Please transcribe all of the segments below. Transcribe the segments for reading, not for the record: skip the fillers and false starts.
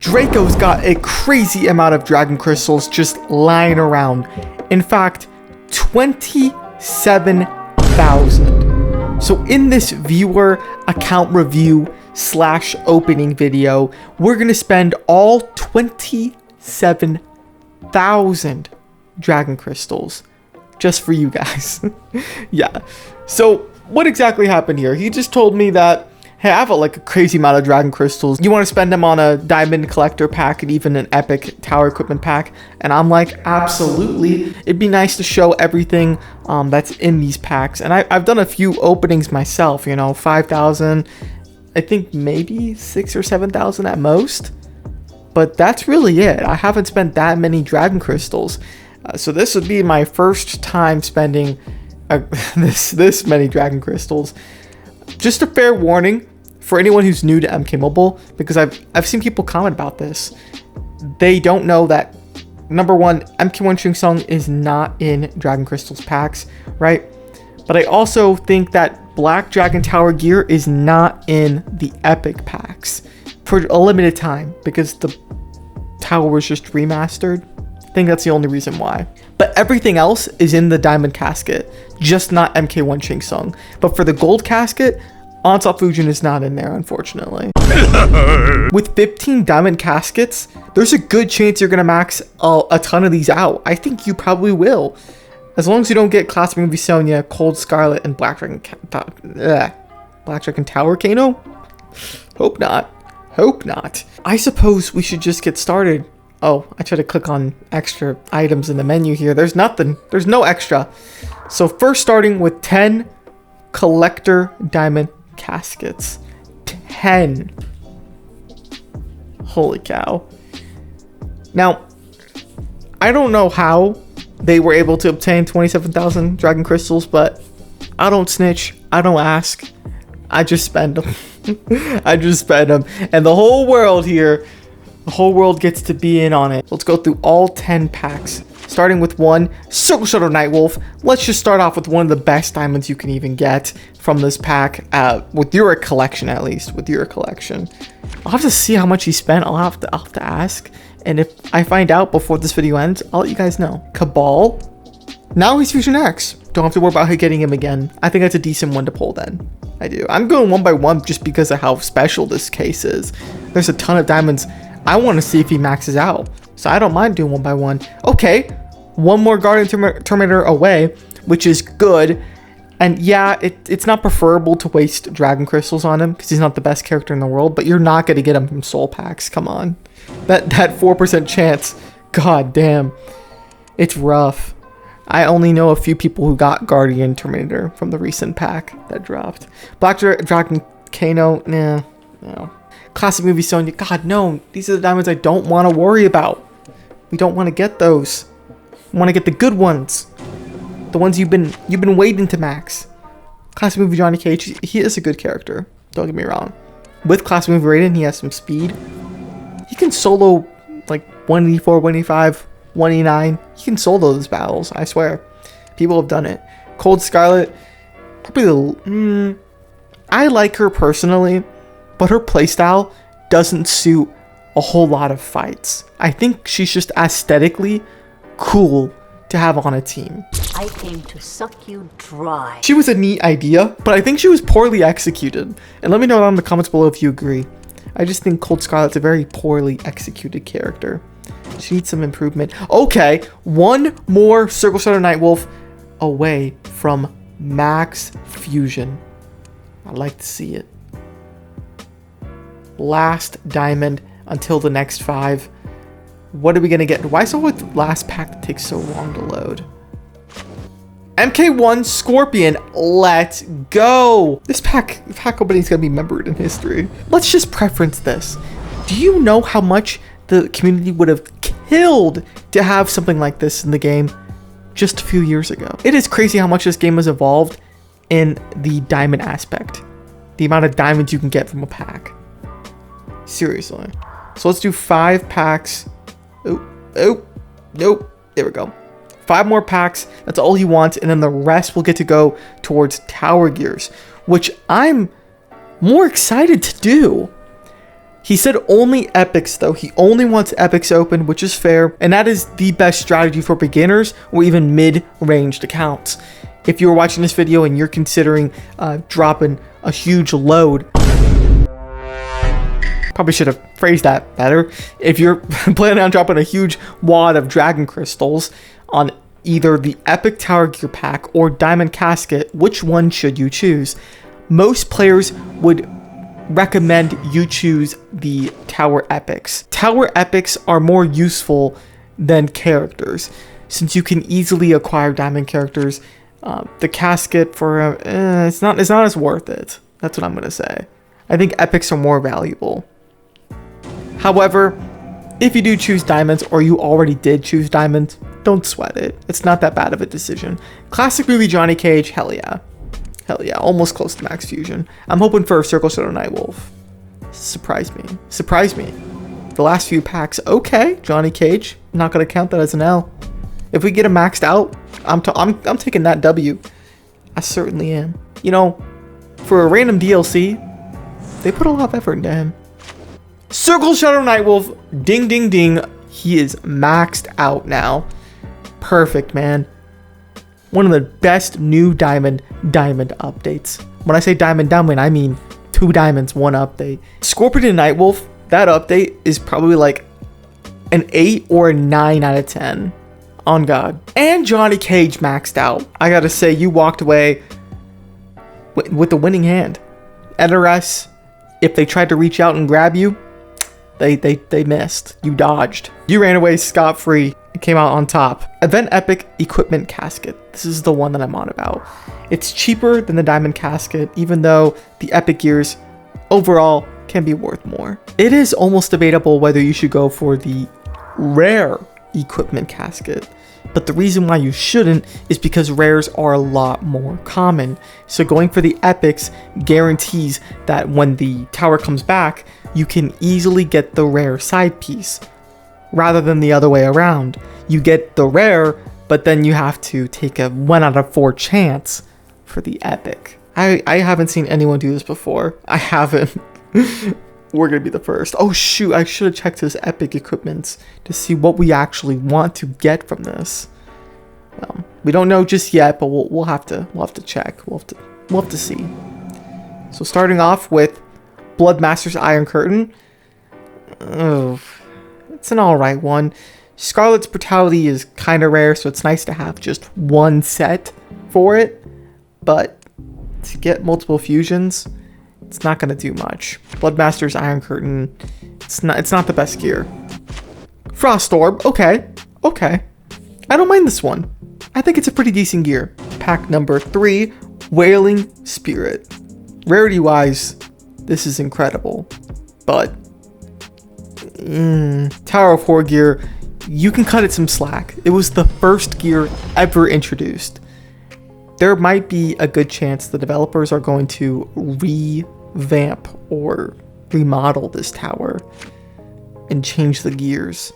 Draco's got a crazy amount of dragon crystals just lying around. In fact, 27,000. So in this viewer account review / opening video, we're going to spend all 27,000 dragon crystals just for you guys. Yeah. So what exactly happened here? He just told me that, hey, I have a crazy amount of dragon crystals. You want to spend them on a diamond collector pack and even an epic tower equipment pack? And I'm like, absolutely. It'd be nice to show everything that's in these packs. And I've done a few openings myself, 5,000. I think maybe 6,000 or 7,000 at most. But that's really it. I haven't spent that many dragon crystals. So this would be my first time spending this many dragon crystals. Just a fair warning for anyone who's new to MK Mobile, because I've seen people comment about this. They don't know that, number one, MK1 Shing Tsung is not in Dragon Crystals packs, right? But I also think that Black Dragon Tower gear is not in the epic packs for a limited time because the tower was just remastered. I think that's the only reason why. But everything else is in the diamond casket, just not MK1 Shing Tsung. But for the gold casket, Onslaught Fujin is not in there, unfortunately. With 15 diamond caskets, there's a good chance you're going to max a ton of these out. I think you probably will. As long as you don't get Classic Movie Sonya, Cold Scarlet, and Black Dragon Tower Kano? Hope not. Hope not. I suppose we should just get started. Oh, I tried to click on extra items in the menu here. There's nothing. There's no extra. So first starting with 10 collector diamond caskets. 10. Holy cow. Now, I don't know how they were able to obtain 27,000 dragon crystals, but I don't snitch. I don't ask. I just spend them. I just spend them. And the whole world here, the whole world gets to be in on it. Let's go through all 10 packs. Starting with 1, Circle Shadow Nightwolf. Let's just start off with one of the best diamonds you can even get from this pack, with your collection at least, with your collection. I'll have to see how much he spent. I'll have to ask. And if I find out before this video ends, I'll let you guys know. Cabal. Now he's Fusion X. Don't have to worry about getting him again. I think that's a decent one to pull then. I do. I'm going one by one just because of how special this case is. There's a ton of diamonds. I want to see if he maxes out. So I don't mind doing one by one. Okay. One more Guardian Terminator away, which is good. And yeah, it's not preferable to waste Dragon Crystals on him because he's not the best character in the world, but you're not going to get him from Soul Packs. Come on. That 4% chance. God damn. It's rough. I only know a few people who got Guardian Terminator from the recent pack that dropped. Black Dragon Kano, nah, no. Classic Movie Sonya, God no. These are the diamonds I don't want to worry about. We don't want to get those. We want to get the good ones. The ones you've been waiting to max. Classic Movie Johnny Cage, he is a good character. Don't get me wrong. With Classic Movie Raiden, he has some speed. He can solo like 184, 185, 189. He can solo those battles, I swear. People have done it. Cold Scarlet, probably I like her personally, but her playstyle doesn't suit a whole lot of fights. I think she's just aesthetically cool to have on a team. I came to suck you dry. She was a neat idea, but I think she was poorly executed. And let me know down in the comments below if you agree. I just think Cold Scarlet's a very poorly executed character. She needs some improvement. Okay, one more Circle Shadow Nightwolf away from max fusion. I'd like to see it. Last diamond until the next 5. What are we gonna get? Why is it with last pack that takes so long to load? MK1 Scorpion, let's go. This pack opening is gonna be remembered in history. Let's just preference this. Do you know how much the community would have killed to have something like this in the game just a few years ago? It is crazy how much this game has evolved in the diamond aspect. The amount of diamonds you can get from a pack. Seriously. So let's do 5 packs. Oh, nope. There we go. 5 more packs. That's all he wants. And then the rest will get to go towards tower gears, which I'm more excited to do. He said only epics though. He only wants epics open, which is fair. And that is the best strategy for beginners or even mid-ranged accounts. If you're watching this video and you're considering dropping a huge load, probably should have phrased that better. If you're planning on dropping a huge wad of dragon crystals on either the epic tower gear pack or diamond casket, which one should you choose? Most players would recommend you choose the tower epics. Tower epics are more useful than characters since you can easily acquire diamond characters. The casket for it's not as worth it. That's what I'm gonna say. I think epics are more valuable. However, if you do choose diamonds or you already did choose diamonds, don't sweat it. It's not that bad of a decision. Classic movie Johnny Cage, hell yeah. Hell yeah, almost close to max fusion. I'm hoping for a Circle Shadow Nightwolf. Surprise me. Surprise me. The last few packs, okay, Johnny Cage. I'm not gonna count that as an L. If we get him maxed out, I'm taking that W. I certainly am. You know, for a random DLC, they put a lot of effort into him. Circle Shadow Nightwolf, ding ding ding. He is maxed out now. Perfect, man. One of the best new diamond updates. When I say diamond, I mean 2 diamonds, 1 update. Scorpion and Nightwolf, that update is probably like an 8 or a 9 out of 10. On God. And Johnny Cage maxed out. I gotta say, you walked away with the winning hand. NRS, if they tried to reach out and grab you, they missed. You dodged. You ran away scot-free and came out on top. Event Epic Equipment Casket. This is the one that I'm on about. It's cheaper than the Diamond Casket, even though the Epic gears overall can be worth more. It is almost debatable whether you should go for the rare Equipment Casket. But the reason why you shouldn't is because rares are a lot more common. So going for the epics guarantees that when the tower comes back, you can easily get the rare side piece. Rather than the other way around. You get the rare, but then you have to take a 1 out of 4 chance for the epic. I haven't seen anyone do this before. I haven't. We're gonna be the first. Oh shoot, I should have checked his epic equipments to see what we actually want to get from this. Well, we don't know just yet, but we'll have to check. We'll have to see. So starting off with Bloodmaster's Iron Curtain. Oh, it's an alright one. Scarlet's Brutality is kind of rare, so it's nice to have just 1 set for it. But to get multiple fusions, it's not going to do much. Bloodmaster's Iron Curtain, it's not the best gear. Frost Orb, okay. I don't mind this one. I think it's a pretty decent gear. Pack number 3, Wailing Spirit. Rarity-wise, this is incredible. But, Tower of Horror gear, you can cut it some slack. It was the first gear ever introduced. There might be a good chance the developers are going to revamp or remodel this tower and change the gears.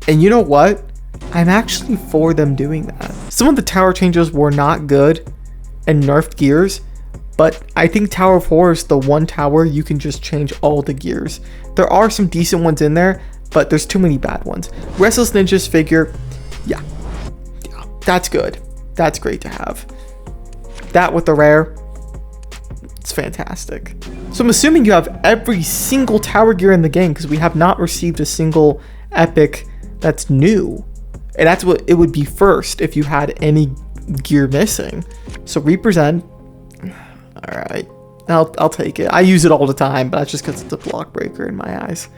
And you know what? I'm actually for them doing that. Some of the tower changes were not good and nerfed gears, but I think Tower of Horror is the one tower you can just change all the gears. There are some decent ones in there, but there's too many bad ones. Restless Ninja's figure, yeah, that's good. That's great to have. That with the rare, it's fantastic. So I'm assuming you have every single tower gear in the game because we have not received a single epic that's new. And that's what it would be first if you had any gear missing. So represent, all right, I'll take it. I use it all the time, but that's just because it's a block breaker in my eyes.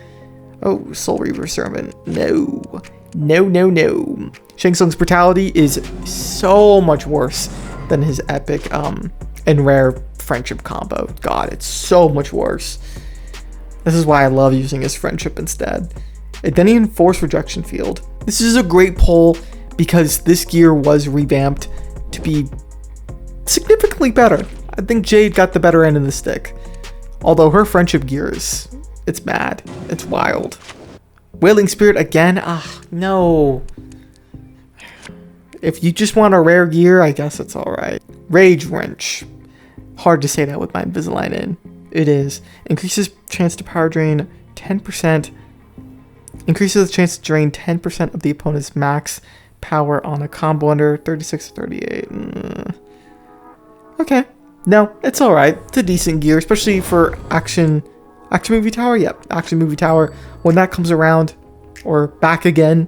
Oh, Soul Reaver Servant, no. Shang Tsung's Brutality is so much worse than his epic and rare friendship combo. God, it's so much worse. This is why I love using his friendship instead. Edenian Force Rejection Field. This is a great pull because this gear was revamped to be significantly better. I think Jade got the better end of the stick. Although her friendship gear it's mad. It's wild. Wailing Spirit again? No. If you just want a rare gear, I guess it's alright. Rage Wrench. Hard to say that with my Invisalign in. It is. Increases chance to power drain 10%. Increases the chance to drain 10% of the opponent's max power on a combo under 36 to 38. Okay. No, it's alright. It's a decent gear, especially for action movie tower. Yep, action movie tower. When that comes around, or back again,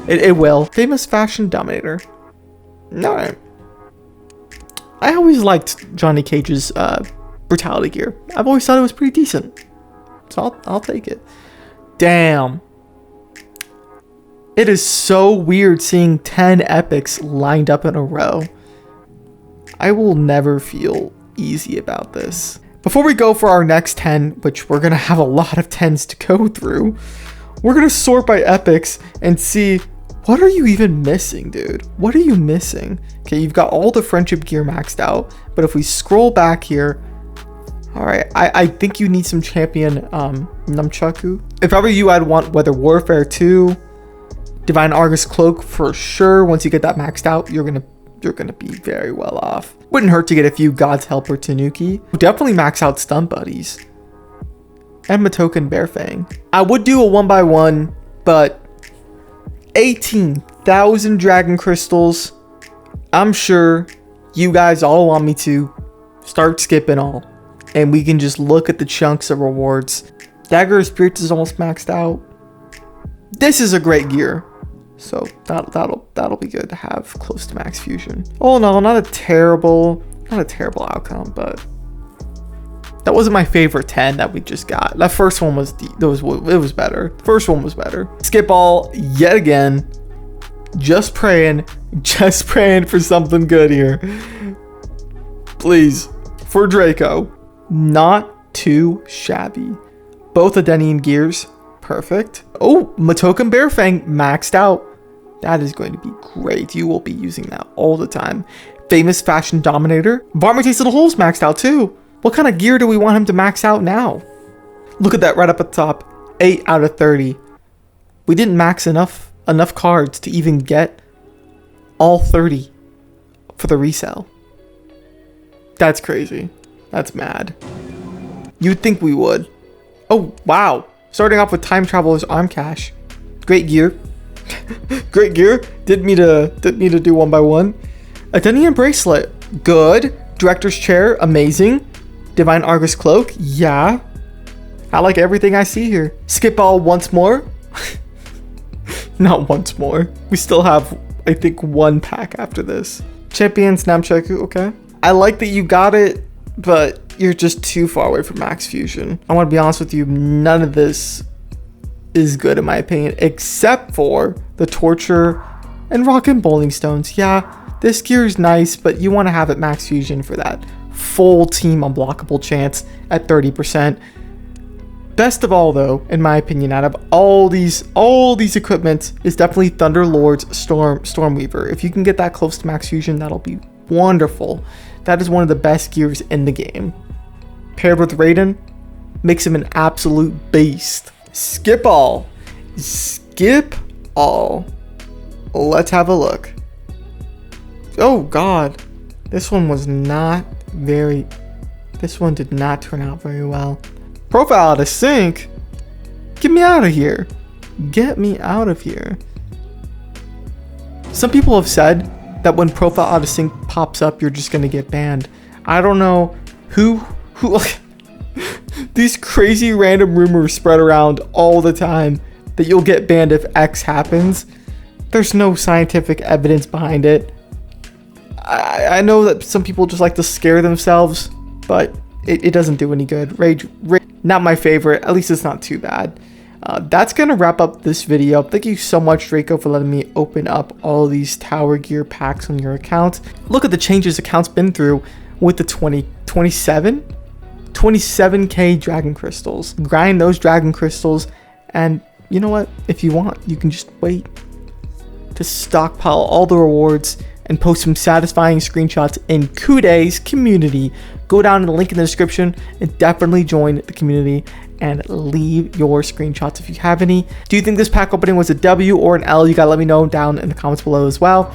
it will. Famous fashion dominator. Alright. I always liked Johnny Cage's brutality gear. I've always thought it was pretty decent. So I'll take it. Damn. It is so weird seeing 10 epics lined up in a row. I will never feel easy about this. Before we go for our next 10, which we're going to have a lot of 10s to go through, we're going to sort by epics and see, what are you even missing, dude? What are you missing? Okay, you've got all the friendship gear maxed out, but if we scroll back here, all right, I think you need some champion nunchaku. If ever you, I'd want Weather Warfare 2, Divine Argus Cloak for sure. Once you get that maxed out, you're gonna be very well off. Wouldn't hurt to get a few God's Helper Tanuki. Definitely max out Stun Buddies. And Matoken Bearfang. I would do a 1x1, but 18,000 Dragon Crystals. I'm sure you guys all want me to start skipping all, and we can just look at the chunks of rewards. Dagger of Spirits is almost maxed out. This is a great gear, so that'll be good to have close to max fusion. Oh no, not a terrible outcome, but that wasn't my favorite 10 that we just got. That first one was better. The first one was better. Skip all yet again. Just praying for something good here. Please, for Draco. Not too shabby. Both Adenian gears, perfect. Oh, Matoken Bearfang maxed out. That is going to be great. You will be using that all the time. Famous Fashion Dominator. Varmint Taste of the Holes maxed out too. What kind of gear do we want him to max out now? Look at that right up at the top. 8 out of 30. We didn't max enough cards to even get all 30 for the resale. That's crazy. That's mad. You'd think we would. Oh, wow. Starting off with Time Traveler's Arm Cache. Great gear. Great gear. Didn't mean to do 1x1. Adenian Bracelet. Good. Director's Chair. Amazing. Divine Argus Cloak. Yeah. I like everything I see here. Skip all once more. Not once more. We still have, I think, one pack after this. Champions Namchaku. Okay. I like that you got it, but you're just too far away from max fusion. I want to be honest with you, none of this is good in my opinion, except for the Torture and Rockin' Bowling Stones. Yeah, this gear is nice, but you want to have it max fusion for that full team unblockable chance at 30%. Best of all though, in my opinion, out of all these equipment is definitely Thunderlord's Stormweaver. If you can get that close to max fusion, that'll be wonderful. That is one of the best gears in the game. Paired with Raiden, makes him an absolute beast. Skip all. Skip all. Let's have a look. Oh god. This one did not turn out very well. Profile out of sync? Get me out of here. Get me out of here. Some people have said that when profile out of sync pops up, you're just gonna get banned. I don't know who these crazy random rumors spread around all the time that you'll get banned if X happens. There's no scientific evidence behind it. I know that some people just like to scare themselves, but it doesn't do any good. Rage, not my favorite. At least it's not too bad. That's gonna wrap up this video. Thank you so much, Draco, for letting me open up all these tower gear packs on your account. Look at the changes account's been through with the 27k Dragon Crystals. Grind those Dragon Crystals, and you know what? If you want, you can just wait to stockpile all the rewards and post some satisfying screenshots in Kudai's community. Go down to the link in the description and definitely join the community and leave your screenshots if you have any. Do you think this pack opening was a W or an L? You gotta let me know down in the comments below as well.